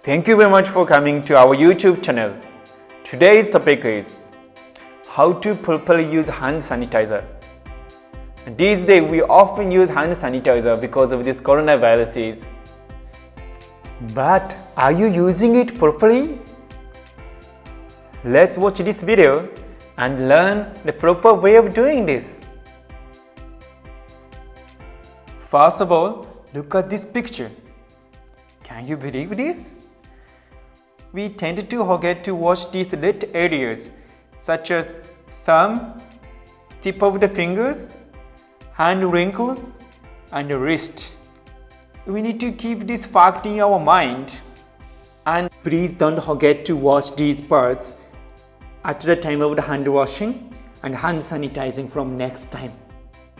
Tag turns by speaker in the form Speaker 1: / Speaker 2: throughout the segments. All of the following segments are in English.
Speaker 1: Thank you very much for coming to our YouTube channel. Today's topic is how to properly use hand sanitizer. These days we often use hand sanitizer because of this coronavirus. But are you using it properly? Let's watch this video and learn the proper way of doing this. First of all, look at this picture. Can you believe this? We tend to forget to wash these little areas such as thumb, tip of the fingers, hand wrinkles, and wrist. We need to keep this fact in our mind. And please don't forget to wash these parts at the time of the hand washing and hand sanitizing from next time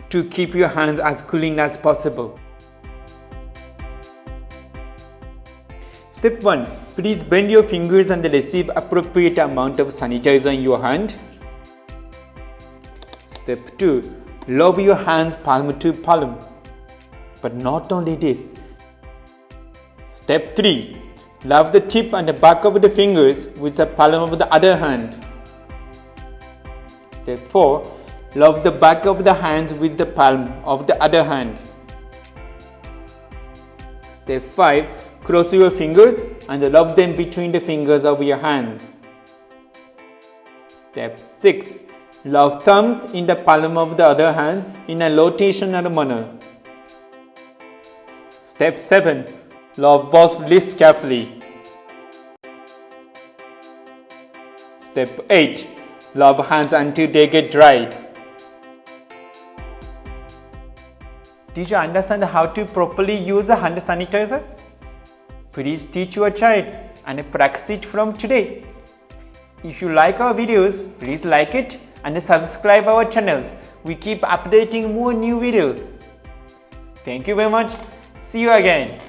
Speaker 1: to keep your hands as clean as possible. Step 1. Please bend your fingers and receive appropriate amount of sanitizer in your hand. Step 2. Rub your hands palm to palm. But not only this. Step 3. Rub the tip and the back of the fingers with the palm of the other hand. Step 4. Rub the back of the hands with the palm of the other hand. Step 5. Cross your fingers and rub them between the fingers of your hands. Step 6. Rub thumbs in the palm of the other hand in a rotational manner. Step 7. Rub both wrists carefully. Step 8. Rub hands until they get dried. Did you understand how to properly use a hand sanitizer? Please teach your child and practice it from today. If you like our videos, please like it and subscribe our channels. We keep updating more new videos. Thank you very much. See you again.